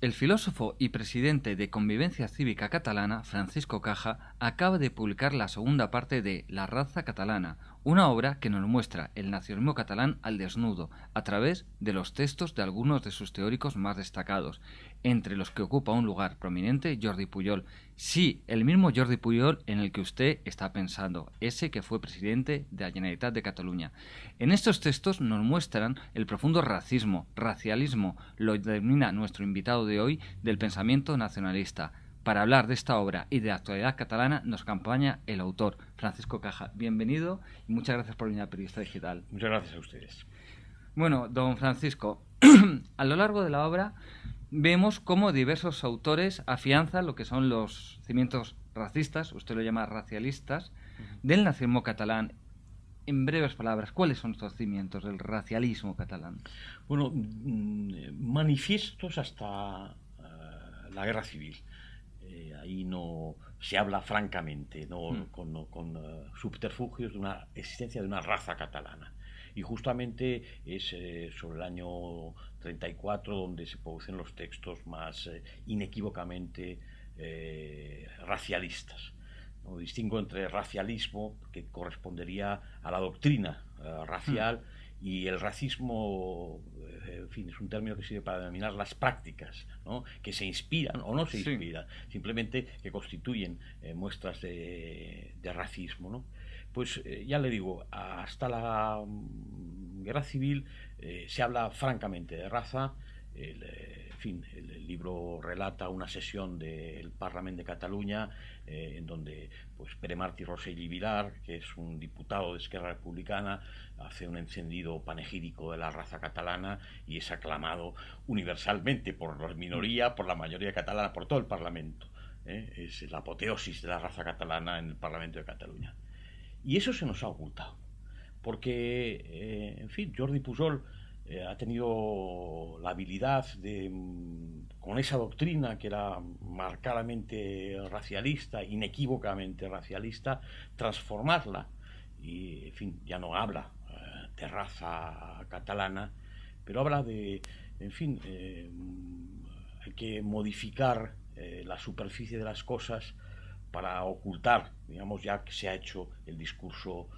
El filósofo y presidente de Convivencia Cívica Catalana, Francisco Caja, acaba de publicar la segunda parte de La raza catalana, una obra que nos muestra el nacionalismo catalán al desnudo, a través de los textos de algunos de sus teóricos más destacados, entre los que ocupa un lugar prominente Jordi Pujol. Sí, el mismo Jordi Pujol en el que usted está pensando, ese que fue presidente de la Generalitat de Cataluña. En estos textos nos muestran el profundo racialismo, lo denomina nuestro invitado de hoy, del pensamiento nacionalista. Para hablar de esta obra y de la actualidad catalana nos acompaña el autor, Francisco Caja. Bienvenido y muchas gracias por venir a Periodista Digital. Muchas gracias a ustedes. Bueno, don Francisco, a lo largo de la obra vemos cómo diversos autores afianzan lo que son los cimientos racistas, usted lo llama racialistas, del nacionalismo catalán. En breves palabras, ¿cuáles son estos cimientos del racialismo catalán? Bueno, manifiestos hasta la guerra civil. Ahí no se habla francamente, ¿no? con subterfugios de una existencia de una raza catalana. Y justamente es sobre el año 34 donde se producen los textos más inequívocamente racialistas. ¿No? Distingo entre racialismo, que correspondería a la doctrina racial, y el racismo, en fin, es un término que sirve para denominar las prácticas, ¿no? Que se inspiran o no se inspiran, simplemente que constituyen muestras de racismo, ¿no? Pues ya le digo, hasta la guerra civil se habla francamente de raza. En fin, el libro relata una sesión del Parlament de Cataluña en donde pues, Pere Martí Rosell i Vilar, que es un diputado de Esquerra Republicana, hace un encendido panegírico de la raza catalana y es aclamado universalmente por la minoría, por la mayoría catalana, por todo el Parlamento. Es la apoteosis de la raza catalana en el Parlamento de Cataluña. Y eso se nos ha ocultado, porque, en fin, Jordi Pujol ha tenido la habilidad de, con esa doctrina que era marcadamente racialista, inequívocamente racialista, transformarla. Y, en fin, ya no habla de raza catalana, pero habla de, en fin, hay que modificar la superficie de las cosas para ocultar, digamos, ya que se ha hecho el discurso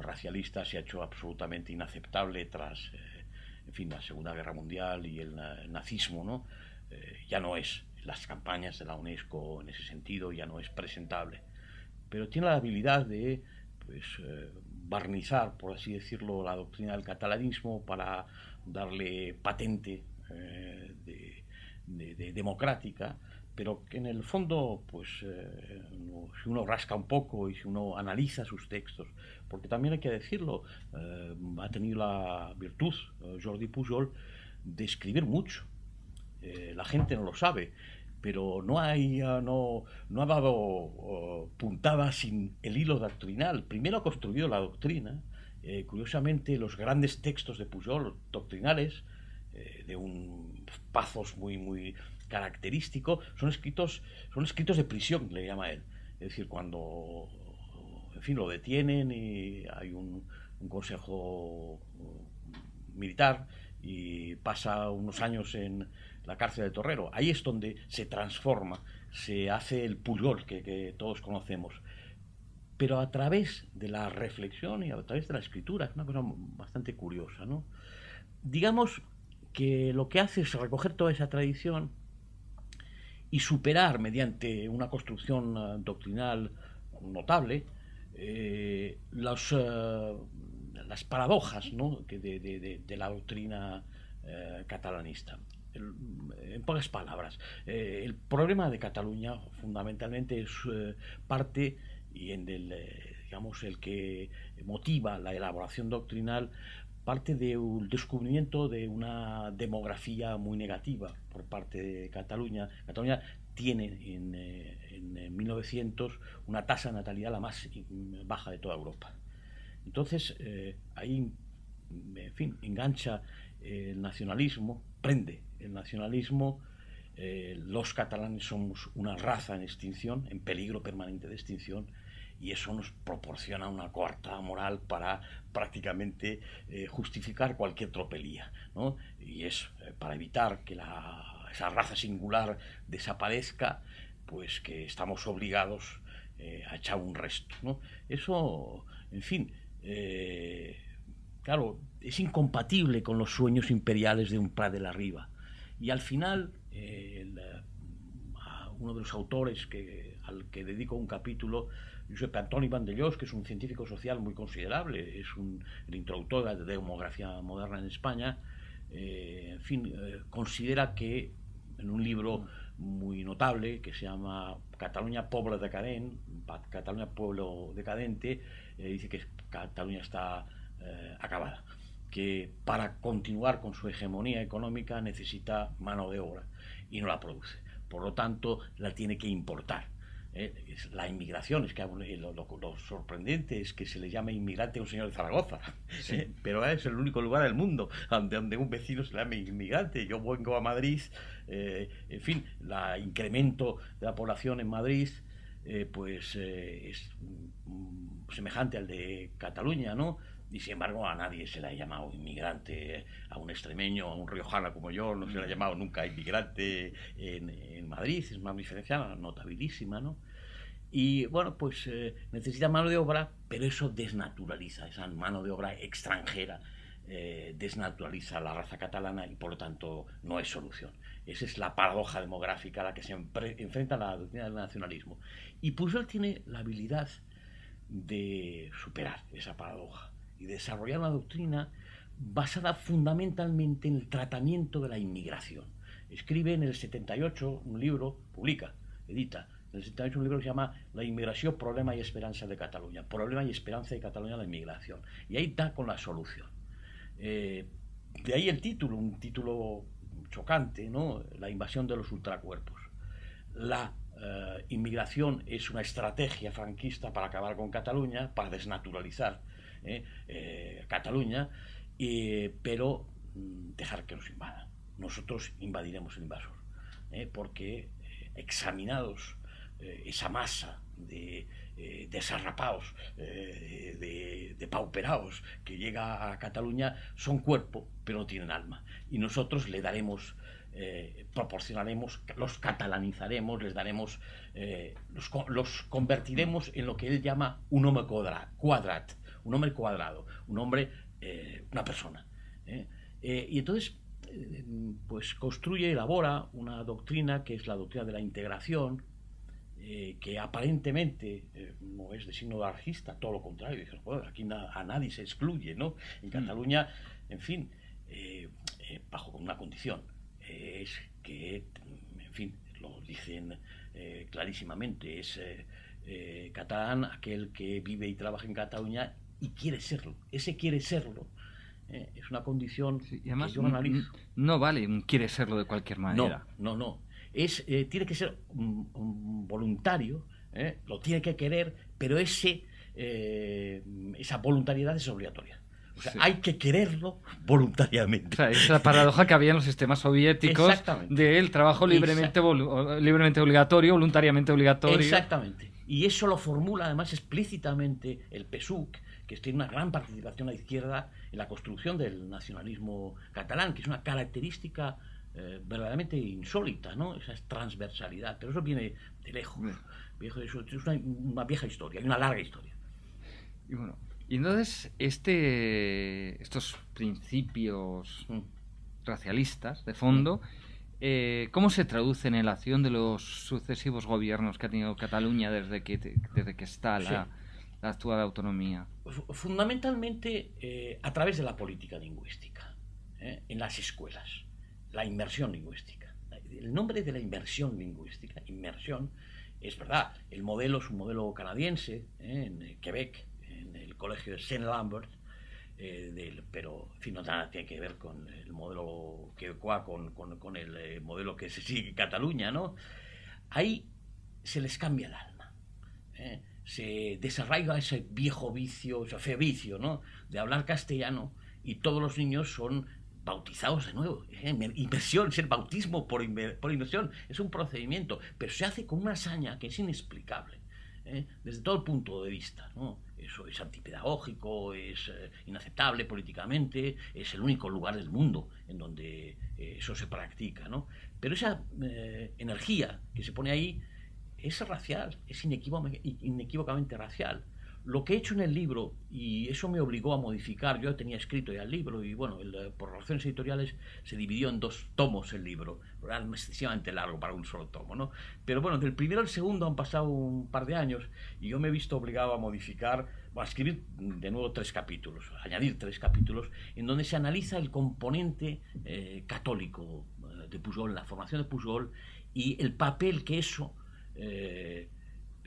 racialista, se ha hecho absolutamente inaceptable tras en fin, la Segunda Guerra Mundial y el nazismo, ¿no? Ya no es, las campañas de la UNESCO en ese sentido ya no es presentable, pero tiene la habilidad de pues, barnizar, por así decirlo, la doctrina del catalanismo para darle patente de democrática, pero que en el fondo, pues, si uno rasca un poco y si uno analiza sus textos, porque también hay que decirlo, ha tenido la virtud, Jordi Pujol, de escribir mucho. La gente no lo sabe, pero no ha dado puntada sin el hilo doctrinal. Primero ha construido la doctrina. Curiosamente, los grandes textos de Pujol, doctrinales, de un pathos muy característico, son escritos de prisión, le llama él. Es decir, cuando, en fin, lo detienen y hay un consejo militar y pasa unos años en la cárcel de Torrero. Ahí es donde se transforma, se hace el Pujol que todos conocemos. Pero a través de la reflexión y a través de la escritura, es una cosa bastante curiosa, ¿no? Digamos que lo que hace es recoger toda esa tradición y superar mediante una construcción doctrinal notable las paradojas, ¿no? de la doctrina catalanista. En pocas palabras, el problema de Cataluña fundamentalmente es parte y en digamos el que motiva la elaboración doctrinal, parte del descubrimiento de una demografía muy negativa por parte de Cataluña. Cataluña tiene en 1900 una tasa de natalidad la más baja de toda Europa. Entonces, ahí, en fin, engancha el nacionalismo, prende el nacionalismo. Los catalanes somos una raza en extinción, en peligro permanente de extinción, y eso nos proporciona una coartada moral para prácticamente justificar cualquier tropelía, ¿no? Y es para evitar que esa raza singular desaparezca, pues que estamos obligados a echar un resto, ¿no? Eso, en fin, claro, es incompatible con los sueños imperiales de un Prat de la Riba. Y al final, uno de los autores al que dedico un capítulo, Josep Antoni Vandellós, que es un científico social muy considerable, es el introductor de la demografía moderna en España, en fin, considera que en un libro muy notable que se llama Cataluña Poble Decadent, Cataluña Pueblo Decadente, dice que Cataluña está acabada, que para continuar con su hegemonía económica necesita mano de obra y no la produce, por lo tanto la tiene que importar. La inmigración, es que lo sorprendente es que se le llame inmigrante a un señor de Zaragoza, sí. Pero es el único lugar del mundo donde un vecino se le llame inmigrante. Yo vengo a Madrid, en fin, el incremento de la población en Madrid pues es semejante al de Cataluña, ¿no? Y sin embargo a nadie se le ha llamado inmigrante, a un extremeño, a un riojano como yo, no se le ha llamado nunca inmigrante en Madrid. Es una diferencia notabilísima, ¿no? Y bueno, pues necesita mano de obra, pero eso desnaturaliza, esa mano de obra extranjera desnaturaliza la raza catalana y por lo tanto no es solución. Esa es la paradoja demográfica a la que se enfrenta la doctrina del nacionalismo. Y Pujol tiene la habilidad de superar esa paradoja y desarrollar una doctrina basada fundamentalmente en el tratamiento de la inmigración. Escribe en el 78 un libro, publica, edita, en el 78 un libro que se llama La inmigración, problema y esperanza de Cataluña. Problema y esperanza de Cataluña, la inmigración. Y ahí da con la solución. De ahí el título, un título chocante, ¿no? La invasión de los ultracuerpos. La inmigración es una estrategia franquista para acabar con Cataluña, para desnaturalizar Cataluña, pero dejar que nos invadan. Nosotros invadiremos el invasor, porque examinados esa masa de desarrapados, de pauperados que llega a Cataluña, son cuerpo, pero no tienen alma. Y nosotros le daremos, proporcionaremos, los catalanizaremos, les daremos, los convertiremos en lo que él llama un hombre quadrat, un hombre cuadrado, un hombre, una persona. Y entonces, pues construye, elabora una doctrina que es la doctrina de la integración, que aparentemente no es de signo anarquista, todo lo contrario. Dicen, bueno, aquí a nadie se excluye, ¿no? En Cataluña, en fin, bajo una condición, es que, en fin, lo dicen clarísimamente, es catalán aquel que vive y trabaja en Cataluña y quiere serlo. Ese quiere serlo es una condición, sí, y además, que yo analizo. No vale un quiere serlo de cualquier manera. No. Tiene que ser un voluntario, lo tiene que querer, pero esa voluntariedad es obligatoria. O sea, sí, hay que quererlo voluntariamente. O sea, es la paradoja que había en los sistemas soviéticos del trabajo libremente obligatorio, voluntariamente obligatorio. Exactamente. Y eso lo formula además explícitamente el PSUC, que tiene una gran participación a la izquierda en la construcción del nacionalismo catalán, que es una característica verdaderamente insólita, ¿no? Esa transversalidad, pero eso viene de lejos. Es una vieja historia, y una larga historia. Y bueno, y entonces estos principios racialistas de fondo, ¿cómo se traducen en la acción de los sucesivos gobiernos que ha tenido Cataluña desde que está la actual autonomía? Fundamentalmente a través de la política lingüística, en las escuelas. La inmersión lingüística. El nombre de la inmersión lingüística, inmersión, es verdad, el modelo es un modelo canadiense, en Quebec, en el colegio de Saint Lambert, pero en fin, no nada tiene que ver con el modelo quebecois, con el modelo que se sigue en Cataluña, ¿no? Ahí se les cambia el alma, se desarraiga ese viejo vicio, ese feo vicio, ¿no?, de hablar castellano, y todos los niños son bautizados de nuevo. Inmersión, es el bautismo por inmersión, es un procedimiento, pero se hace con una hazaña que es inexplicable, desde todo el punto de vista, ¿no? eso es antipedagógico, es inaceptable políticamente, es el único lugar del mundo en donde eso se practica, ¿no? Pero esa energía que se pone ahí es racial, es inequívocamente racial. Lo que he hecho en el libro, y eso me obligó a modificar, yo tenía escrito ya el libro, y bueno, por razones editoriales se dividió en 2 tomos el libro, era excesivamente largo para un solo tomo, ¿no? Pero bueno, del primero al segundo han pasado un par de años, y yo me he visto obligado a modificar, a escribir de nuevo 3 capítulos, añadir 3 capítulos, en donde se analiza el componente católico de Pujol, la formación de Pujol, y el papel que eso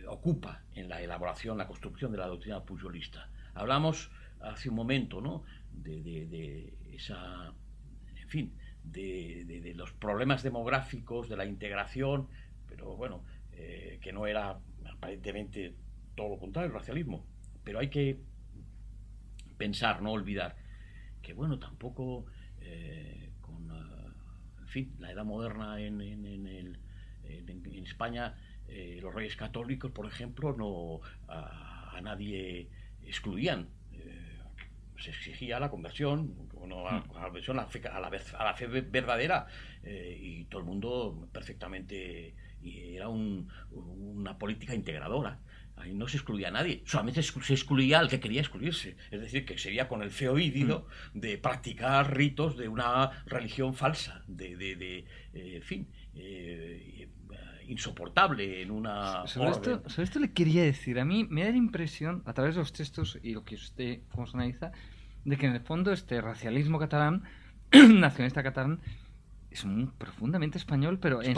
ocupa en la elaboración, la construcción de la doctrina pujolista. Hablamos hace un momento, ¿no?, de esa, en fin, de los problemas demográficos, de la integración, pero bueno, que no era aparentemente todo lo contrario, el racialismo. Pero hay que pensar, no olvidar, que bueno, tampoco con, en fin, la edad moderna en España, los reyes católicos, por ejemplo, no a nadie excluían. Se exigía la conversión, bueno, a la conversión a la fe verdadera, y todo el mundo perfectamente, y era una política integradora. Ahí no se excluía a nadie, solamente se excluía al que quería excluirse, es decir, que sería con el feo ídido de practicar ritos de una religión falsa, en fin, insoportable en una sobre esto le quería decir, a mí me da la impresión, a través de los textos y lo que usted cómo se analiza, de que en el fondo este racialismo catalán, nacionalista catalán, es muy profundamente español, pero en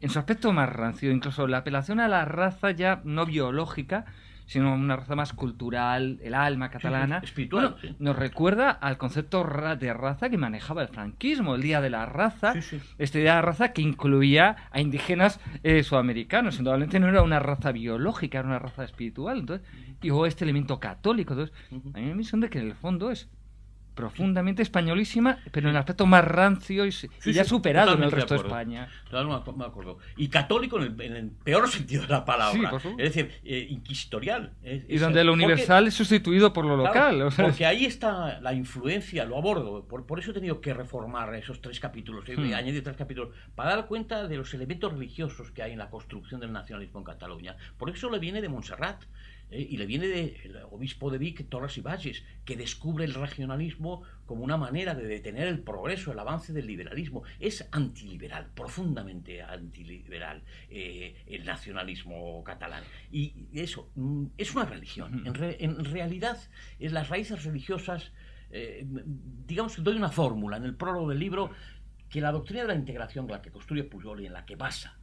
su aspecto más rancio, incluso la apelación a la raza ya no biológica, sino una raza más cultural, el alma catalana, espiritual. Bueno, nos recuerda al concepto de raza que manejaba el franquismo, el Día de la Raza, este Día de la Raza que incluía a indígenas sudamericanos, indudablemente no era una raza biológica, era una raza espiritual, entonces, y hubo este elemento católico, entonces, a mí me da la impresión de que en el fondo es profundamente españolísima, pero en el aspecto más rancio y ya superado en el resto de España. Claro, me acuerdo. Y católico en el peor sentido de la palabra. Es decir, inquisitorial. Y donde lo universal es sustituido por lo local. Claro, porque ahí está la influencia, lo abordo. Por eso he tenido que reformar esos 3 capítulos, añadir 3 capítulos, para dar cuenta de los elementos religiosos que hay en la construcción del nacionalismo en Cataluña. Por eso le viene de Montserrat. Y le viene del obispo de Vic, Torres y Bages, que descubre el regionalismo como una manera de detener el progreso, el avance del liberalismo. Es antiliberal, profundamente antiliberal, el nacionalismo catalán. Y eso, es una religión. En realidad, las raíces religiosas, digamos que doy una fórmula en el prólogo del libro, que la doctrina de la integración, la que construye Pujol y en la que basa,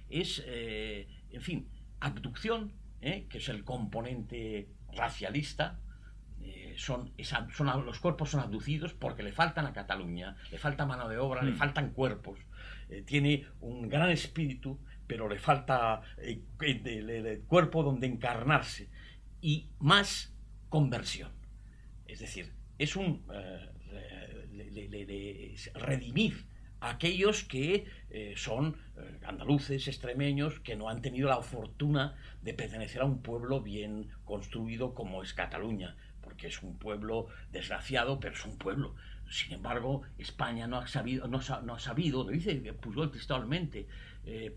es, en fin, abducción, que es el componente racialista. Los cuerpos son abducidos porque le faltan a Cataluña, le falta mano de obra, le faltan cuerpos, tiene un gran espíritu, pero le falta el cuerpo donde encarnarse, y más conversión, es decir, es un redimir a aquellos que son andaluces, extremeños, que no han tenido la fortuna de pertenecer a un pueblo bien construido como es Cataluña, porque es un pueblo desgraciado, pero es un pueblo. Sin embargo, España no ha sabido, lo dice Pujol textualmente,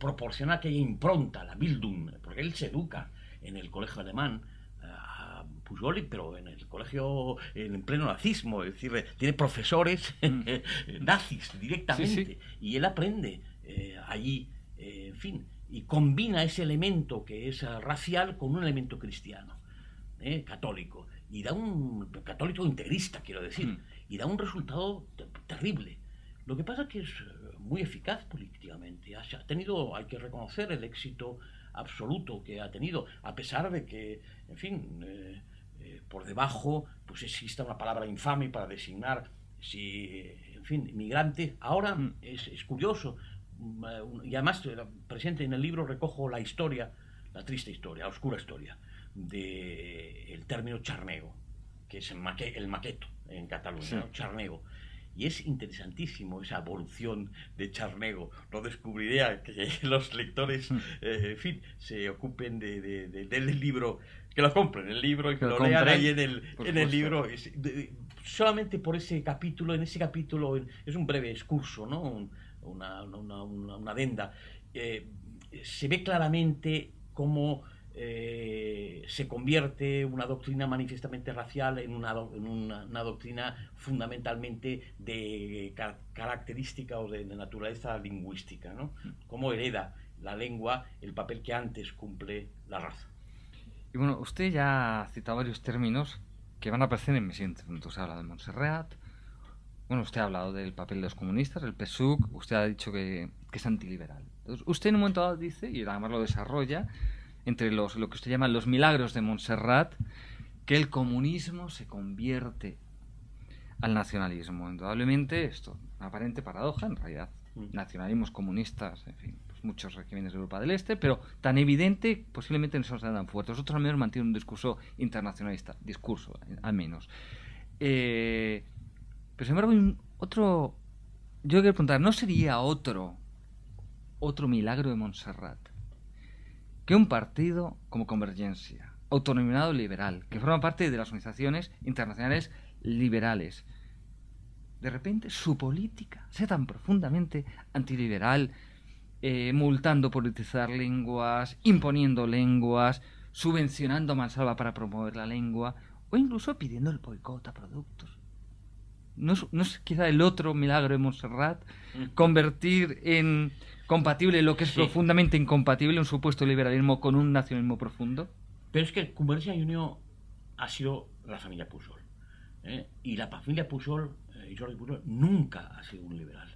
proporciona aquella impronta, la Bildung, porque él se educa en el colegio alemán, Pujol, pero en el colegio en pleno nazismo, es decir, tiene profesores nazis directamente, y él aprende allí, en fin, y combina ese elemento que es racial con un elemento cristiano, católico, y da un católico integrista, quiero decir, y da un resultado terrible. Lo que pasa es que es muy eficaz políticamente, ha tenido, hay que reconocer el éxito absoluto que ha tenido, a pesar de que, en fin, por debajo pues exista una palabra infame para designar, en fin, inmigrante. Ahora es curioso, y además presente en el libro recojo la historia, la triste historia, la oscura historia del término charnego, que es el maqueto en Cataluña, ¿no? Charnego. Y es interesantísimo esa evolución de Charnego. No descubriría que los lectores, en fin, se ocupen del libro, que lo compren el libro y que lo lean ahí en el libro. Solamente por ese capítulo, en ese capítulo es un breve excurso, ¿no? Una adenda. Se ve claramente cómo se convierte una doctrina manifiestamente racial en una doctrina fundamentalmente de característica o de naturaleza lingüística, ¿no? Cómo hereda la lengua el papel que antes cumple la raza. Y bueno, usted ya ha citado varios términos que van a aparecer en mi siguiente punto. Usted ha hablado de Montserrat, bueno, usted ha hablado del papel de los comunistas, el PSUC, usted ha dicho que es antiliberal. Entonces, usted en un momento dado dice, y además lo desarrolla, entre lo que usted llama los milagros de Montserrat, que el comunismo se convierte al nacionalismo. Indudablemente, esto, una aparente paradoja, en realidad, nacionalismos comunistas, en fin, pues muchos regímenes de Europa del Este, pero tan evidente, posiblemente no son tan fuertes. Nosotros al menos mantienen un discurso internacionalista, al menos. Pero sin embargo, yo quiero preguntar, ¿no sería otro milagro de Montserrat que un partido como Convergencia, autonominado liberal, que forma parte de las organizaciones internacionales liberales, de repente su política sea tan profundamente antiliberal, multando politizar lenguas, imponiendo lenguas, subvencionando a mansalva para promover la lengua, o incluso pidiendo el boicot a productos? ¿No es quizá el otro milagro de Montserrat convertir en compatible lo que es profundamente incompatible un supuesto liberalismo con un nacionalismo profundo? Pero es que Convergencia y Unió ha sido la familia Pujol, y la familia Pujol, Jordi Pujol, nunca ha sido un liberal,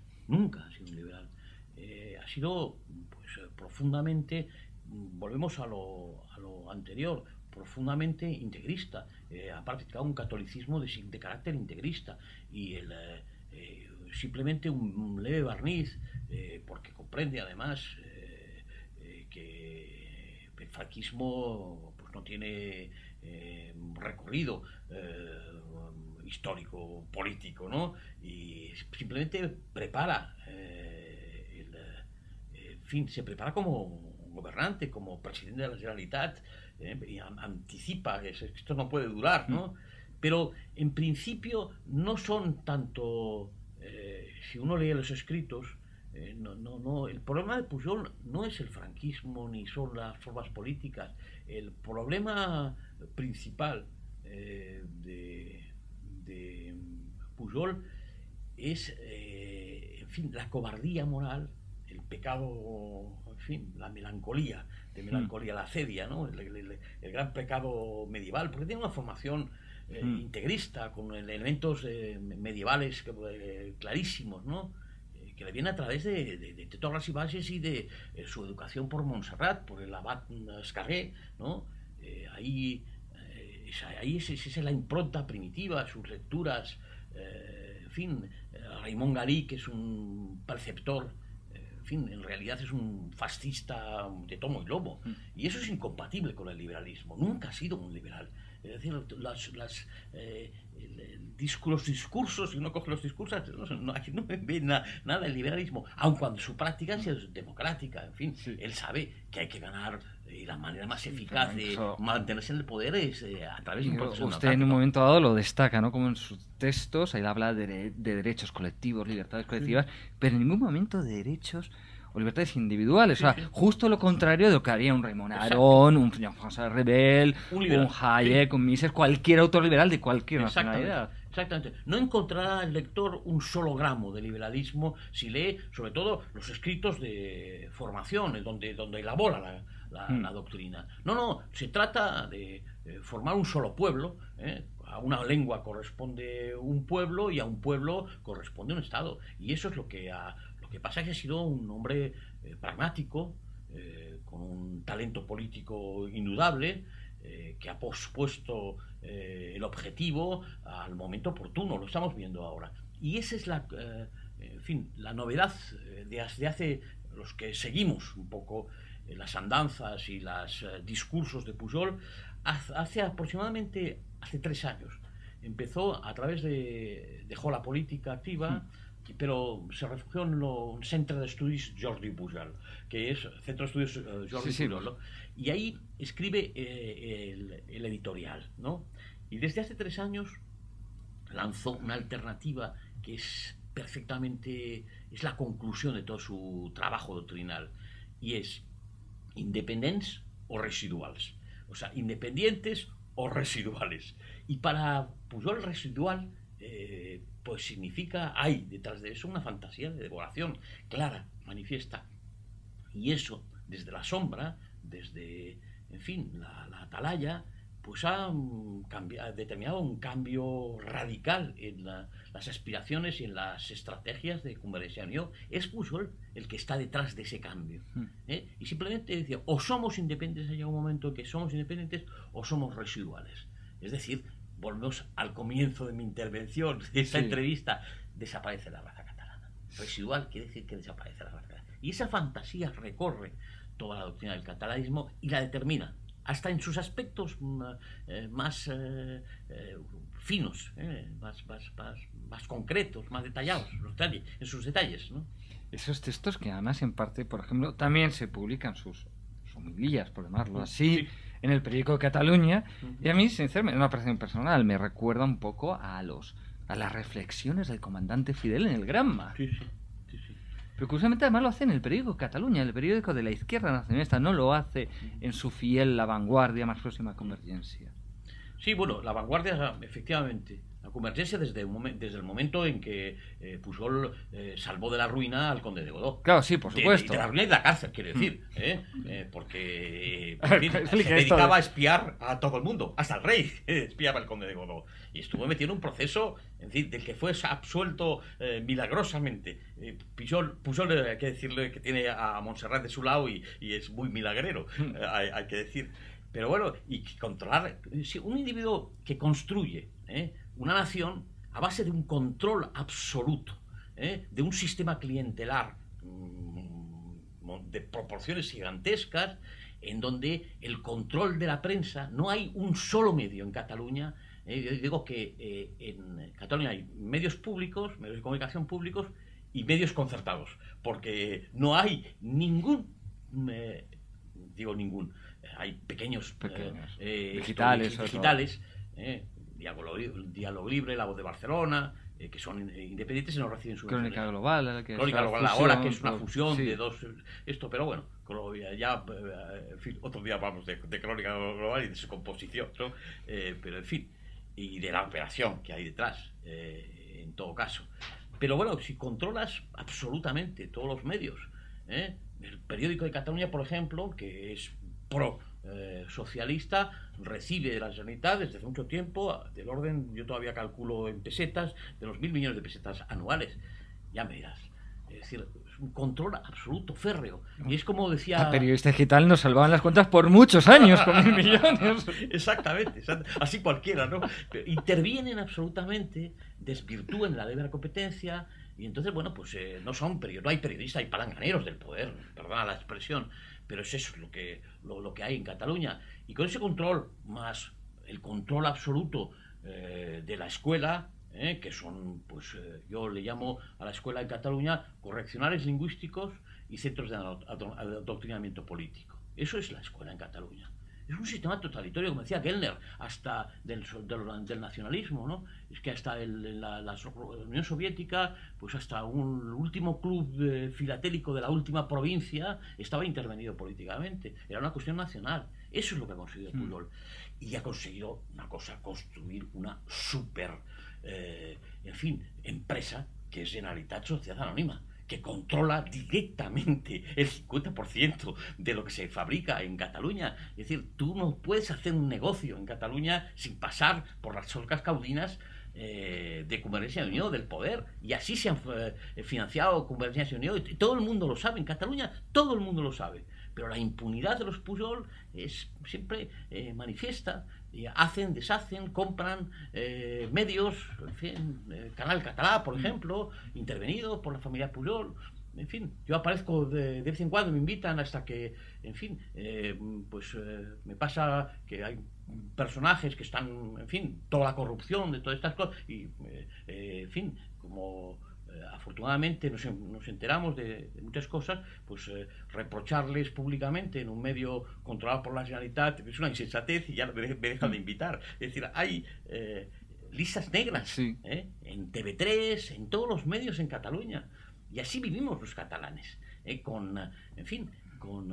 ha sido pues profundamente, volvemos a lo anterior, profundamente integrista, ha practicado un catolicismo de carácter integrista y simplemente un leve barniz, porque comprende además que el franquismo pues no tiene recorrido histórico, político, ¿no? Y simplemente prepara, en fin, se prepara como gobernante, como presidente de la Generalitat, y anticipa que esto no puede durar, ¿no? Pero en principio no son tanto, si uno lee los escritos, no, el problema de Pujol no es el franquismo ni son las formas políticas. El problema principal de Pujol es, en fin, la cobardía moral, el pecado, en fin, la melancolía, la acedia, ¿no? El gran pecado medieval, porque tiene una formación integrista, con elementos medievales clarísimos, ¿no? Que le viene a través de Torres y Bages y de su educación por Montserrat, por el abad Escarré, ¿no? Ahí es la impronta primitiva, sus lecturas, en fin, Raymond Gary, que es un perceptor, en fin, en realidad es un fascista de tomo y lomo, y eso es incompatible con el liberalismo, nunca ha sido un liberal. Es decir, los discursos, si uno coge los discursos, aquí no ve nada del liberalismo, aun cuando su práctica es democrática, en fin, él sabe que hay que ganar, y la manera más eficaz de mantenerse en el poder es a través de un proceso democrático. Usted en un momento dado lo destaca, ¿no? Como en sus textos, ahí habla de derechos colectivos, libertades colectivas, pero en ningún momento de derechos o libertades individuales, o sea, justo lo contrario de lo que haría un Raymond Aron, un Jean-François Rebel, un Hayek, un Mises, cualquier autor liberal de cualquier nacionalidad. Exactamente. No encontrará el lector un solo gramo de liberalismo si lee, sobre todo, los escritos de formación, donde elabora la doctrina. No, se trata de formar un solo pueblo, a una lengua corresponde un pueblo y a un pueblo corresponde un Estado. Y eso es lo que pasa, que ha sido un hombre pragmático, con un talento político indudable, que ha pospuesto el objetivo al momento oportuno. Lo estamos viendo ahora. Y esa es en fin, la novedad de hace los que seguimos un poco las andanzas y los discursos de Pujol, hace 3 años. empezó a través dejó la política activa, pero se refugió en el Centre d'Estudis Jordi Pujol, que es Centro de Estudios Jordi Pujol, ¿no? Y ahí escribe el editorial, ¿no? Y desde hace 3 años lanzó una alternativa que es perfectamente, es la conclusión de todo su trabajo doctrinal, y es independents o residuals, o sea, independientes o residuales. Y para Pujol residual pues significa, hay detrás de eso una fantasía de devoración clara, manifiesta, y eso desde la sombra, desde, en fin, la atalaya, pues ha determinado un cambio radical en las aspiraciones y en las estrategias de Convergencia y Unió. Es Pujol el que está detrás de ese cambio, y simplemente decía, o somos independientes, hay un momento en que somos independientes, o somos residuales. Es decir, volvemos al comienzo de mi intervención, de esta entrevista, desaparece la raza catalana. Residual quiere decir que desaparece la raza catalana. Y esa fantasía recorre toda la doctrina del catalanismo y la determina, hasta en sus aspectos más finos, más concretos, más detallados, en sus detalles, ¿no? Esos textos que además en parte, por ejemplo, también se publican sus homilías, por llamarlo así, en el periódico de Cataluña, y a mí, sinceramente, una apreciación personal, me recuerda un poco a las reflexiones del comandante Fidel en el Granma. Sí. Pero curiosamente además lo hace en el periódico Cataluña, el periódico de la izquierda nacionalista, no lo hace en su fiel La Vanguardia más próxima a Convergencia. Sí, bueno, La Vanguardia, efectivamente. La Convergencia desde el momento en que Pujol salvó de la ruina al conde de Godó. Claro, sí, por supuesto. De la ruina y de la cárcel, quiero decir. Porque en fin, se dedicaba a espiar a todo el mundo. Hasta el rey espiaba al conde de Godó. Y estuvo metido en un proceso, en fin, del que fue absuelto milagrosamente. Pujol, hay que decirle que tiene a Montserrat de su lado y es muy milagrero, hay que decir. Pero bueno, y controlar, un individuo que construye una nación a base de un control absoluto, de un sistema clientelar de proporciones gigantescas, en donde el control de la prensa, no hay un solo medio en Cataluña. Yo digo que en Cataluña hay medios públicos, medios de comunicación públicos y medios concertados, porque no hay ningún, hay pequeños digitales, Diálogo Libre, La Voz de Barcelona, que son independientes y no reciben subvenciones. Crónica Global, Crónica Global ahora, que es una fusión de dos, pero bueno, ya, en fin, otro día hablamos de Crónica Global y de su composición, ¿no? Pero en fin, y de la operación que hay detrás, en todo caso. Pero bueno, si controlas absolutamente todos los medios, el periódico de Cataluña, por ejemplo, que es socialista, recibe de la Generalitat desde hace mucho tiempo, del orden, yo todavía calculo en pesetas, de los 1.000 millones de pesetas anuales. Ya me dirás. Es decir, es un control absoluto, férreo. Y es como decía... La periodista digital nos salvaban las cuentas por muchos años con 1.000 millones. Exactamente, así cualquiera, ¿no? Pero intervienen absolutamente, desvirtúan la ley de la competencia, y entonces, bueno, pues no hay periodistas, hay palanganeros del poder, perdona la expresión, pero es eso lo que hay en Cataluña. Y con ese control, más el control absoluto de la escuela, que son, pues yo le llamo a la escuela en Cataluña correccionales lingüísticos y centros de adoctrinamiento político. Eso es la escuela en Cataluña. Es un sistema totalitario, como decía Kellner, hasta del nacionalismo, ¿no? Es que hasta la Unión Soviética, pues hasta un último club filatélico de la última provincia estaba intervenido políticamente. Era una cuestión nacional. Eso es lo que ha conseguido Pujol. Y ha conseguido una cosa, construir una super, empresa, que es Generalitat Sociedad Anónima, que controla directamente el 50% de lo que se fabrica en Cataluña. Es decir, tú no puedes hacer un negocio en Cataluña sin pasar por las solcas caudinas de Convergencia y Unió, del poder. Y así se han financiado Convergencia y Unió. Y todo el mundo lo sabe. En Cataluña todo el mundo lo sabe. Pero la impunidad de los Pujol es siempre manifiesta. Hacen, deshacen, compran medios, en fin, Canal Catalá, por ejemplo, intervenido por la familia Pujol. En fin, yo aparezco de vez en cuando, me invitan hasta que, en fin, me pasa que hay personajes que están, en fin, toda la corrupción de todas estas cosas, y, en fin, como afortunadamente nos enteramos de muchas cosas, pues reprocharles públicamente en un medio controlado por la Generalitat es una insensatez y ya me dejan de invitar. Es decir, hay listas negras, Sí. En TV3, en todos los medios en Cataluña, y así vivimos los catalanes, con, en fin, con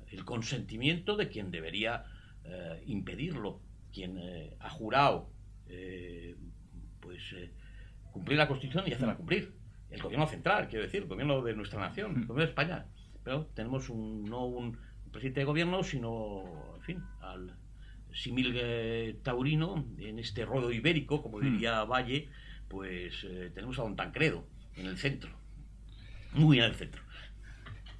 el consentimiento de quien debería impedirlo, quien ha jurado cumplir la Constitución y hacerla cumplir. El gobierno central, quiero decir, el gobierno de nuestra nación, el gobierno de España. Pero tenemos no un presidente de gobierno, sino, en fin, al símil taurino, en este ruedo ibérico, como diría Valle, pues tenemos a don Tancredo en el centro, muy en el centro.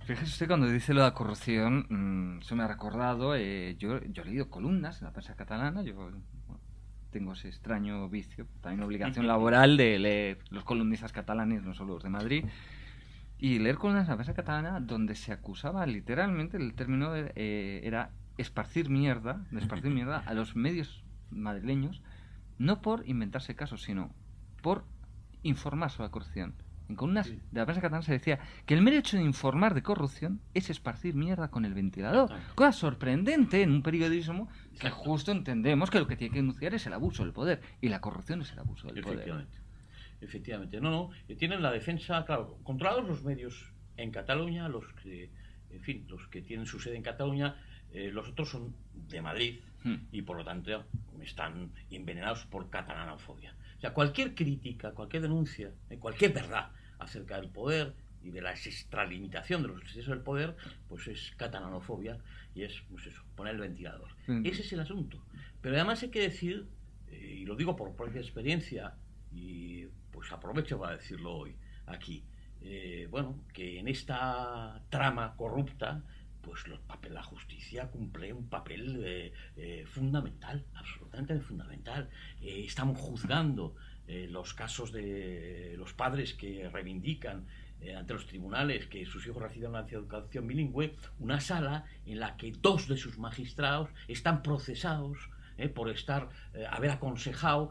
Fíjese usted, cuando dice lo de la corrupción, se me ha recordado, yo he leído columnas en la prensa catalana, yo tengo ese extraño vicio, también obligación laboral de leer los columnistas catalanes, no solo los de Madrid, y leer columnas en la prensa catalana donde se acusaba literalmente, el término era esparcir mierda a los medios madrileños, no por inventarse casos, sino por informar sobre la corrupción. En columnas de la prensa catalana se decía que el mero hecho de informar de corrupción es esparcir mierda con el ventilador. Cosa sorprendente en un periodismo que justo entendemos que lo que tiene que denunciar es el abuso del poder, y la corrupción es el abuso del poder. Efectivamente. No, tienen la defensa, claro, controlados los medios en Cataluña, los que, en fin, los que tienen su sede en Cataluña, los otros son de Madrid y por lo tanto están envenenados por catalanofobia. O sea, cualquier crítica, cualquier denuncia, cualquier verdad acerca del poder y de la extralimitación de los excesos del poder, pues es catalanofobia y es, pues eso, poner el ventilador. Ese es el asunto. Pero además hay que decir, y lo digo por propia experiencia, y pues aprovecho para decirlo hoy aquí, que en esta trama corrupta, pues la justicia cumple un papel fundamental, absolutamente fundamental. Estamos juzgando los casos de los padres que reivindican ante los tribunales que sus hijos reciban una educación bilingüe, una sala en la que 2 de sus magistrados están procesados por haber aconsejado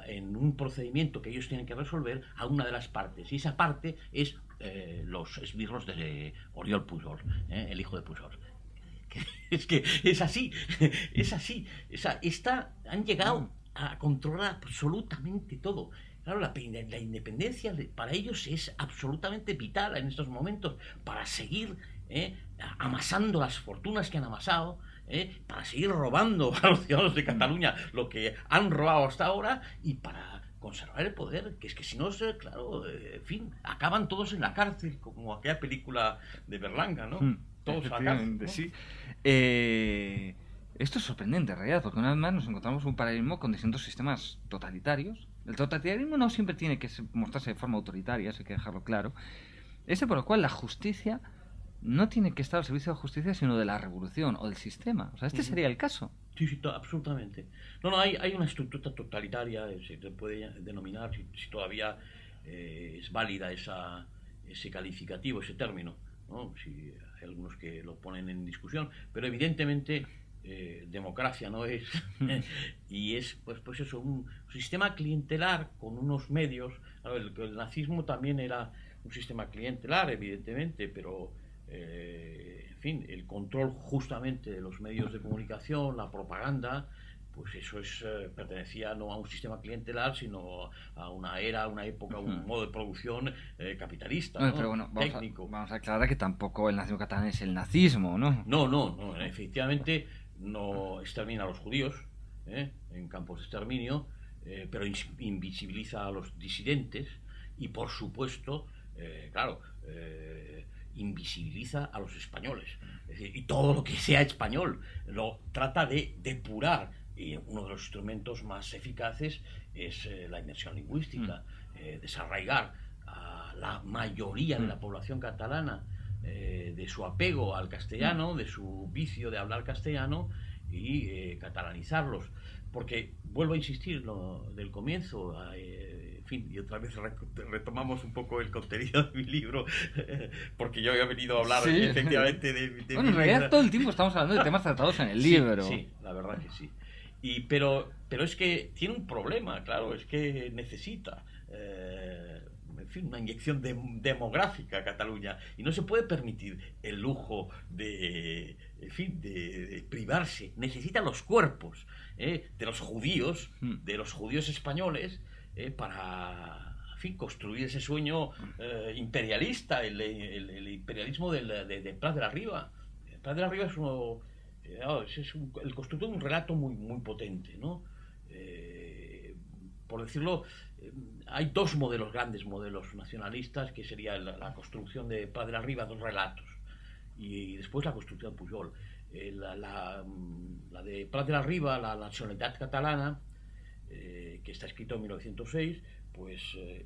en un procedimiento que ellos tienen que resolver a una de las partes, y esa parte es los esbirros de Oriol Pujol, el hijo de Pujol. Es que es así. Han llegado a controlar absolutamente todo. Claro, la independencia para ellos es absolutamente vital en estos momentos para seguir amasando las fortunas que han amasado, para seguir robando a los ciudadanos de Cataluña lo que han robado hasta ahora, y para conservar el poder, que es que si no, claro, en fin, acaban todos en la cárcel, como aquella película de Berlanga, ¿no? Todos a la cárcel, ¿no? Sí. Esto es sorprendente, en realidad, porque una vez más nos encontramos un paralelismo con distintos sistemas totalitarios. El totalitarismo no siempre tiene que mostrarse de forma autoritaria, eso hay que dejarlo claro. Por lo cual la justicia no tiene que estar al servicio de la justicia, sino de la revolución o del sistema. O sea, sería el caso. Sí, absolutamente. No, hay una estructura totalitaria, se puede denominar, si todavía es válida ese calificativo, ese término, ¿no? Si hay algunos que lo ponen en discusión, pero evidentemente democracia no es, y es pues eso, un sistema clientelar con unos medios. Claro, el nazismo también era un sistema clientelar, evidentemente, pero en fin, el control justamente de los medios de comunicación, la propaganda, pues eso pertenecía no a un sistema clientelar, sino a una era, una época, un modo de producción capitalista, ¿no? Pero bueno, técnico. Vamos a aclarar que tampoco el nazismo catalán es el nazismo, ¿no? No, efectivamente no extermina a los judíos en campos de exterminio, pero invisibiliza a los disidentes y, por supuesto, invisibiliza a los españoles. Es decir, y todo lo que sea español lo trata de depurar, y uno de los instrumentos más eficaces es la inmersión lingüística, desarraigar a la mayoría de la población catalana de su apego al castellano, de su vicio de hablar castellano, y catalanizarlos. Porque, vuelvo a insistir, del comienzo, en fin, y otra vez retomamos un poco el contenido de mi libro, porque yo había venido a hablar efectivamente de bueno, en realidad todo el tiempo estamos hablando de temas tratados en el libro. Sí, la verdad que sí. Pero es que tiene un problema, claro, es que necesita en fin, una inyección demográfica a Cataluña, y no se puede permitir el lujo en fin, de privarse. Necesita los cuerpos de los judíos españoles, para, en fin, construir ese sueño imperialista, el imperialismo de Prat de la Riba. Prat de la Riba es uno, el constructor de un relato muy, muy potente, ¿no? Por decirlo, hay dos grandes modelos nacionalistas, que sería la construcción de Prat de la Riba, dos relatos, y después la construcción de Pujol. La de Prat de la Riba, la nacionalidad catalana, que está escrito en 1906, pues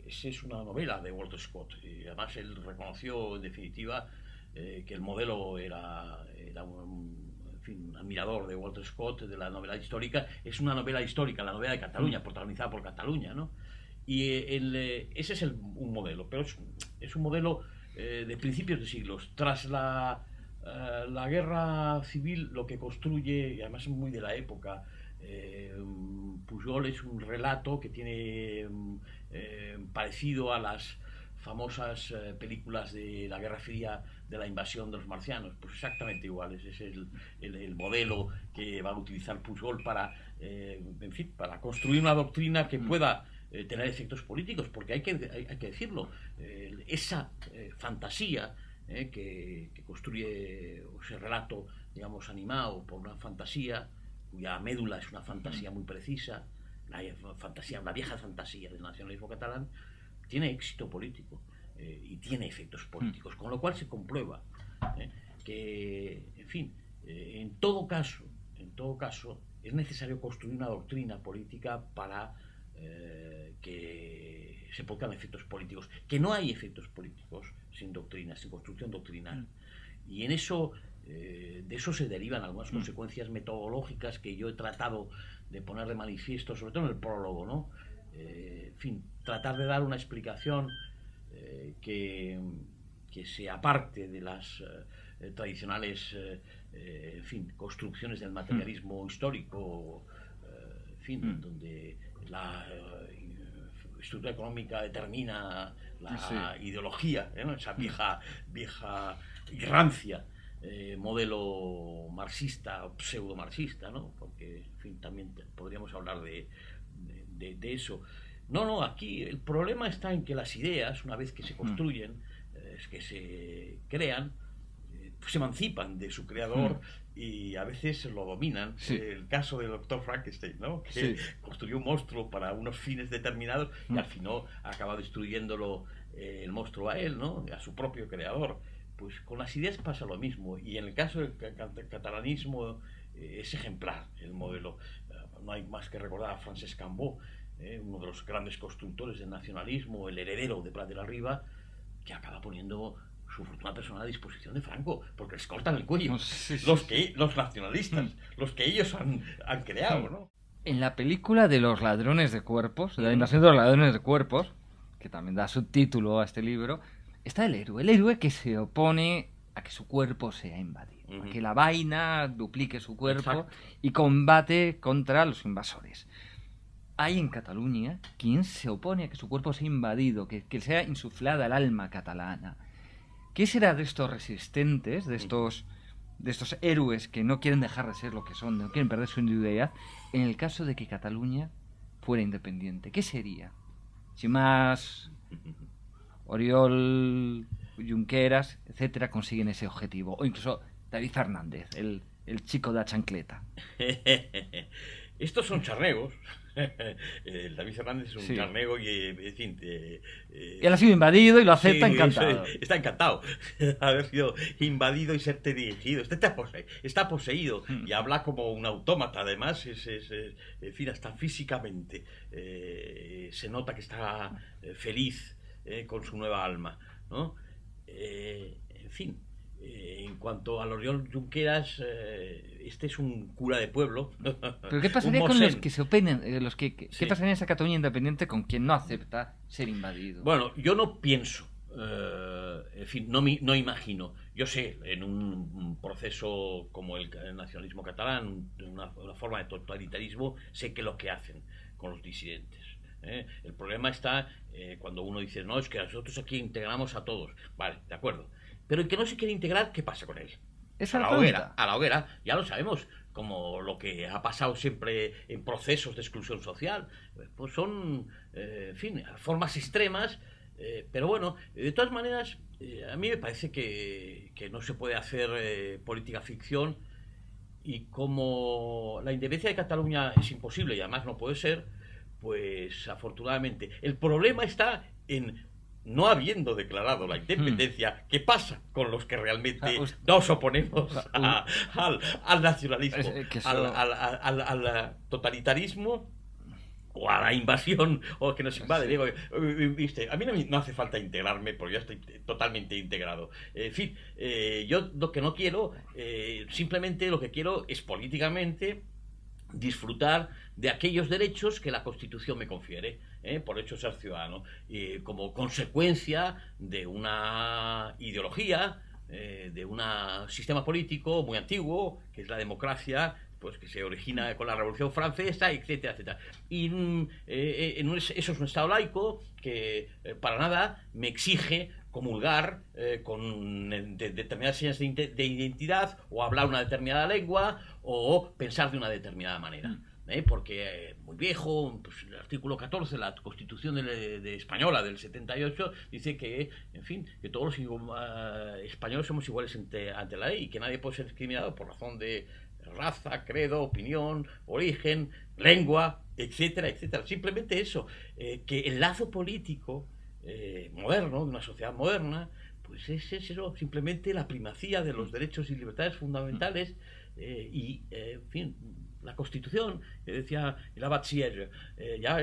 esa es una novela de Walter Scott, y además él reconoció en definitiva que el modelo era un admirador de Walter Scott, de la novela histórica. Es una novela histórica, la novela de Cataluña, protagonizada por Cataluña, ¿no? Y ese es un modelo, pero es un modelo de principios de siglos. Tras la guerra civil, lo que construye, y además es muy de la época, Pujol, es un relato que tiene parecido a las famosas películas de la Guerra Fría, de la invasión de los marcianos, pues exactamente iguales. Ese es el modelo que va a utilizar Pujol para, en fin, para construir una doctrina que pueda tener efectos políticos, porque hay que decirlo, esa fantasía que construye ese relato, digamos, animado por una fantasía cuya médula es una fantasía muy precisa, la vieja fantasía del nacionalismo catalán, tiene éxito político y tiene efectos políticos, con lo cual se comprueba que, en fin, en todo caso, es necesario construir una doctrina política para que se produzcan efectos políticos. Que no hay efectos políticos sin doctrina, sin construcción doctrinal. Y en eso, de eso se derivan algunas consecuencias metodológicas que yo he tratado de poner de manifiesto, sobre todo en el prólogo, ¿no? En fin, tratar de dar una explicación que se aparte de las tradicionales en fin, construcciones del materialismo histórico, en fin, donde la estructura económica determina la ideología, ¿no? Esa vieja y rancia modelo marxista o pseudo-marxista, ¿no? Porque, en fin, también podríamos hablar de eso. No, aquí el problema está en que las ideas, una vez que se construyen, que se crean, se emancipan de su creador y a veces lo dominan. El caso del doctor Frankenstein, ¿no? Que construyó un monstruo para unos fines determinados y al final acaba destruyéndolo el monstruo a él, ¿no? A su propio creador. Pues con las ideas pasa lo mismo, y en el caso del catalanismo es ejemplar el modelo. No hay más que recordar a Francesc Cambó, uno de los grandes constructores del nacionalismo, el heredero de Prat de la Riba, que acaba poniendo su fortuna personal a disposición de Franco, porque les cortan el cuello. Los nacionalistas, los que ellos han creado, ¿no? En la película de los ladrones de cuerpos, de la invasión de los ladrones de cuerpos, que también da subtítulo a este libro, está el héroe que se opone a que su cuerpo sea invadido, a que la vaina duplique su cuerpo y combate contra los invasores. Hay en Cataluña quien se opone a que su cuerpo sea invadido, que sea insuflada el alma catalana. ¿Qué será de estos resistentes, de estos héroes que no quieren dejar de ser lo que son, no quieren perder su individualidad, en el caso de que Cataluña fuera independiente? ¿Qué sería? Si más Oriol, Junqueras, etcétera, consiguen ese objetivo, o incluso David Fernández, el chico de la chancleta. Estos son charregos. El David Fernández es un charnego y, en fin... él ha sido invadido y lo acepta encantado. Está encantado de haber sido invadido y serte dirigido. Está poseído y habla como un autómata, además, en fin, hasta físicamente. Se nota que está feliz con su nueva alma, ¿no? En fin... en cuanto a Oriol Junqueras, este es un cura de pueblo. ¿Pero qué pasaría con los que se oponen? ¿Qué pasaría en esa Cataluña independiente con quien no acepta ser invadido? Bueno, yo no pienso en fin, no imagino. Yo sé, en un proceso como el nacionalismo catalán, una forma de totalitarismo, sé que lo que hacen con los disidentes. El problema está cuando uno dice, no, es que nosotros aquí integramos a todos. Vale, de acuerdo. Pero el que no se quiere integrar, ¿qué pasa con él? Esa es la pregunta. A la hoguera, ya lo sabemos, como lo que ha pasado siempre en procesos de exclusión social. Pues son, en fin, formas extremas. Pero bueno, de todas maneras, a mí me parece que no se puede hacer política ficción, y como la independencia de Cataluña es imposible y además no puede ser, pues afortunadamente el problema está en no habiendo declarado la independencia. ¿Qué pasa con los que realmente nos oponemos al nacionalismo, al totalitarismo o a la invasión o que nos invade? Digo, viste, a mí no hace falta integrarme porque ya estoy totalmente integrado. En fin, yo lo que no quiero, simplemente lo que quiero es políticamente disfrutar de aquellos derechos que la Constitución me confiere, por hecho ser ciudadano, como consecuencia de una ideología, de un sistema político muy antiguo, que es la democracia, pues que se origina con la Revolución Francesa, etcétera, etcétera. Y eso es un Estado laico que para nada me exige comulgar con determinadas señas de identidad, o hablar una determinada lengua, o pensar de una determinada manera. Porque muy viejo, pues el artículo 14 de la Constitución de Española del 78 dice que, en fin, que todos los españoles somos iguales ante la ley y que nadie puede ser discriminado por razón de raza, credo, opinión, origen, lengua, etcétera, etcétera. Simplemente eso, que el lazo político moderno, de una sociedad moderna, pues es eso, simplemente la primacía de los derechos y libertades fundamentales, en fin, la Constitución, que decía el Abad Sieyes, ya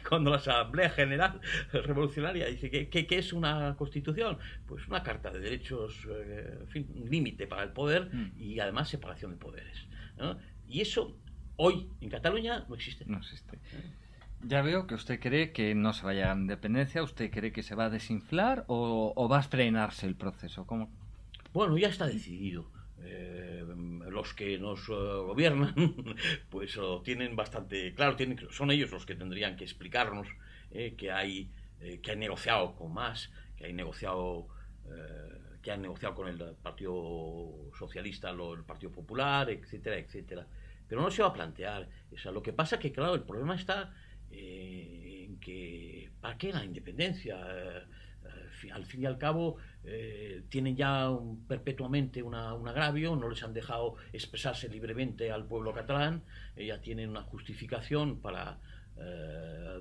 cuando la Asamblea General Revolucionaria dice que es una Constitución, pues una carta de derechos, en fin, un límite para el poder y además separación de poderes, ¿no? Y eso hoy en Cataluña no existe. No existe. Ya veo que usted cree que no se va a llegar a la independencia. ¿Usted cree que se va a desinflar o va a frenarse el proceso? ¿Cómo? Bueno, ya está decidido. Los que nos gobiernan pues lo tienen bastante claro, son ellos los que tendrían que explicarnos que han negociado con más, que han negociado con el Partido Socialista, el Partido Popular, etcétera, etcétera. Pero no se va a plantear. O sea, lo que pasa es que, claro, el problema está en que ¿para qué la independencia? Al fin y al cabo tienen ya perpetuamente un agravio, no les han dejado expresarse libremente al pueblo catalán, ya tienen una justificación para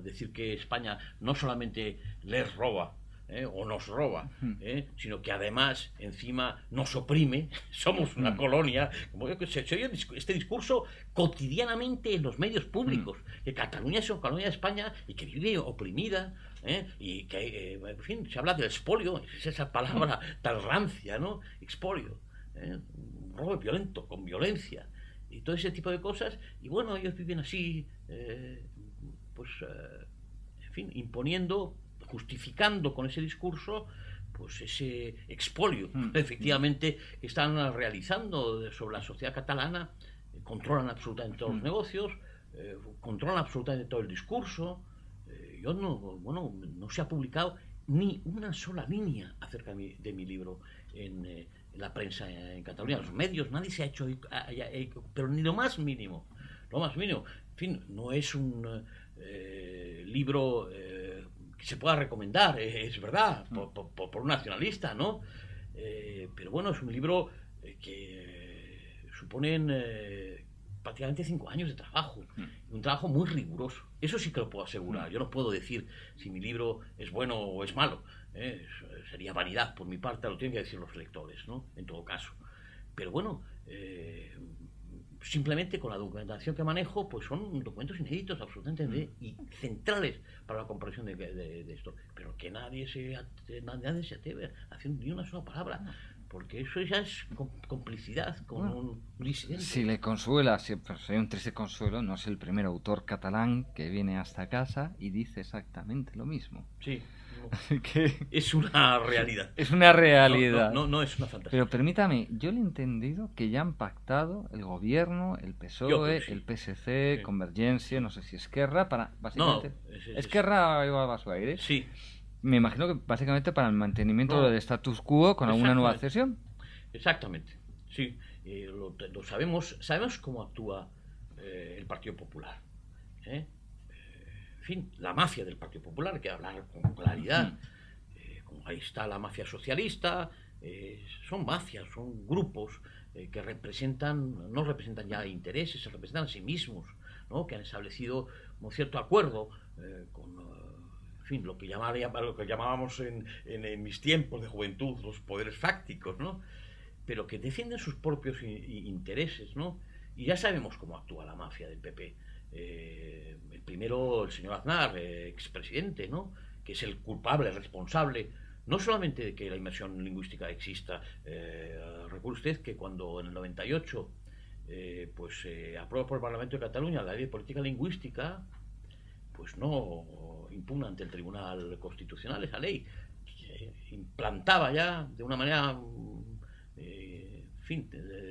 decir que España no solamente les roba o nos roba, sino que además encima nos oprime, somos una colonia, como se oye este discurso cotidianamente en los medios públicos, que Cataluña es una colonia de España y que vive oprimida, y que, en fin, se habla del expolio, es esa palabra tan rancia, ¿no? Expolio, un robo violento, con violencia, y todo ese tipo de cosas, y bueno, ellos viven así, en fin, imponiendo, justificando con ese discurso pues ese expolio efectivamente que están realizando sobre la sociedad catalana. Controlan absolutamente todos los negocios, controlan absolutamente todo el discurso. No se ha publicado ni una sola línea acerca de mi libro en la prensa en Cataluña, los medios, nadie se ha hecho pero ni lo más mínimo, en fin, no es un libro que se pueda recomendar, es verdad, por un nacionalista, ¿no? Pero bueno, es un libro que suponen prácticamente 5 años de trabajo, un trabajo muy riguroso. Eso sí que lo puedo asegurar. Yo no puedo decir si mi libro es bueno o es malo. Sería vanidad por mi parte, lo tienen que decir los lectores, ¿no? En todo caso. Pero bueno, simplemente con la documentación que manejo, pues son documentos inéditos absolutamente y centrales para la comprensión de esto. Pero que nadie se atreve a decir ni una sola palabra. porque eso ya es complicidad con un disidente. Si le consuela, pues hay un triste consuelo, no es el primer autor catalán que viene hasta casa y dice exactamente lo mismo. Sí. Así que Es una realidad. es una realidad. No es una fantasía. Pero permítame, yo le he entendido que ya han pactado el gobierno, el PSOE, Sí. el PSC, Convergencia, no sé si Esquerra, para básicamente... No, Esquerra iba a su aire. Sí. Me imagino que básicamente para el mantenimiento del status quo con alguna nueva cesión. Exactamente, sí. Lo sabemos cómo actúa el Partido Popular. En fin, la mafia del Partido Popular, hay que hablar con claridad. Como ahí está la mafia socialista, son mafias, son grupos que no representan ya intereses, se representan a sí mismos, ¿no? Que han establecido un cierto acuerdo con... En fin, lo que llamábamos en mis tiempos de juventud los poderes fácticos, ¿no? Pero que defienden sus propios intereses, ¿no? Y ya sabemos cómo actúa la mafia del PP. El primero, el señor Aznar, expresidente, ¿no? Que es el culpable, el responsable, no solamente de que la inmersión lingüística exista. Recuerde usted que cuando en el 98 aprueba por el Parlamento de Cataluña la ley de política lingüística, pues no impugna ante el Tribunal Constitucional esa ley, que implantaba ya de una manera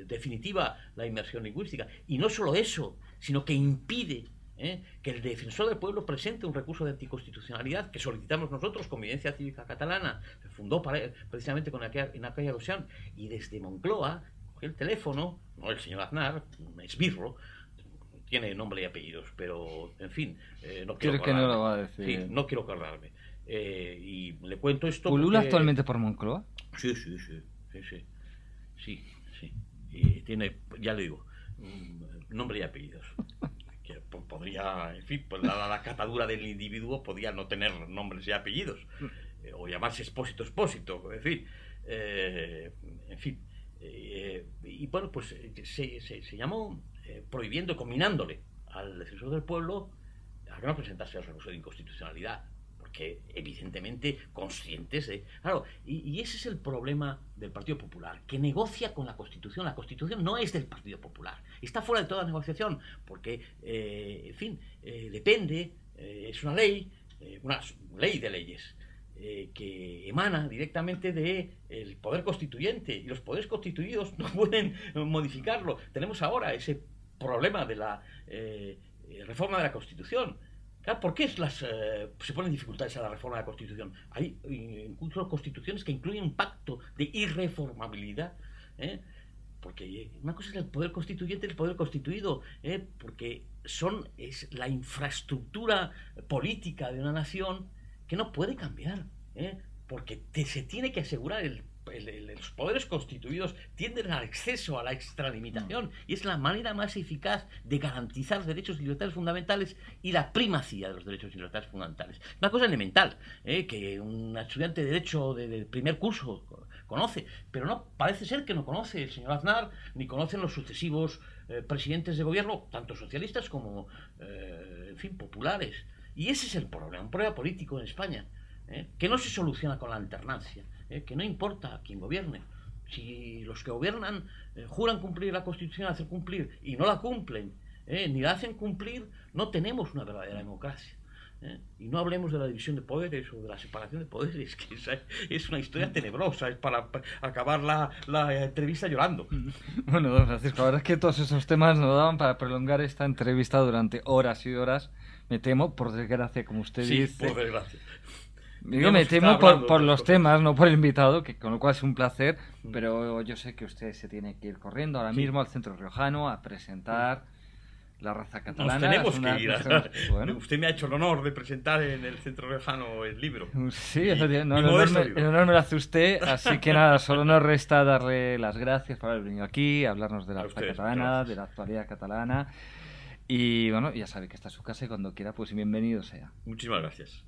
definitiva la inmersión lingüística. Y no solo eso, sino que impide que el defensor del pueblo presente un recurso de anticonstitucionalidad que solicitamos nosotros, Convivencia Cívica Catalana, se fundó precisamente en aquella ocasión, y desde Moncloa cogió el teléfono, no el señor Aznar, un esbirro, tiene nombre y apellidos, pero en fin, no quiero que no lo va a decir. Sí, no quiero acordarme. Y le cuento esto. ¿Pulula actualmente por Moncloa? Sí. Tiene, ya le digo, nombre y apellidos. Que podría, en fin, pues la catadura del individuo podía no tener nombres y apellidos, o llamarse Expósito, en fin. Y bueno, pues se llamó prohibiendo, combinándole al defensor del pueblo a que no presentase el recurso de inconstitucionalidad, porque evidentemente conscientes de... Claro, y ese es el problema del Partido Popular, que negocia con la Constitución. La Constitución no es del Partido Popular, está fuera de toda negociación, porque, en fin, depende, es una ley de leyes, que emana directamente del poder constituyente, y los poderes constituidos no pueden modificarlo. Tenemos ahora ese problema de la reforma de la Constitución. Claro, ¿por qué se ponen dificultades a la reforma de la Constitución? Hay incluso constituciones que incluyen un pacto de irreformabilidad, porque una cosa es el poder constituyente y el poder constituido, porque es la infraestructura política de una nación que no puede cambiar, porque se tiene que asegurar los poderes constituidos tienden al exceso, a la extralimitación, y es la manera más eficaz de garantizar derechos y libertades fundamentales y la primacía de los derechos y libertades fundamentales. Una cosa elemental, que un estudiante de Derecho del primer curso conoce, pero no parece ser que no conoce el señor Aznar, ni conocen los sucesivos presidentes de gobierno, tanto socialistas como, en fin, populares. Y ese es el problema, un problema político en España, que no se soluciona con la alternancia, que no importa quién gobierne. Si los que gobiernan juran cumplir la Constitución, hacer cumplir, y no la cumplen, ni la hacen cumplir, no tenemos una verdadera democracia. Y no hablemos de la división de poderes o de la separación de poderes, que es una historia tenebrosa, es para acabar la entrevista llorando. Bueno, don Francisco, la verdad es que todos esos temas nos daban para prolongar esta entrevista durante horas y horas, me temo, por desgracia, como usted dice. Sí, por desgracia. Digo, me temo por los temas, no por el invitado, que con lo cual es un placer, pero yo sé que usted se tiene que ir corriendo ahora mismo al Centro Riojano a presentar La Raza Catalana. Nos tenemos que ir. Bueno. Usted me ha hecho el honor de presentar en el Centro Riojano el libro. Sí, el honor me lo hace usted, así que nada, solo nos resta darle las gracias por haber venido aquí, hablarnos de la Raza Catalana, de la actualidad catalana, y bueno, ya sabe que está en su casa y cuando quiera, pues bienvenido sea. Muchísimas gracias.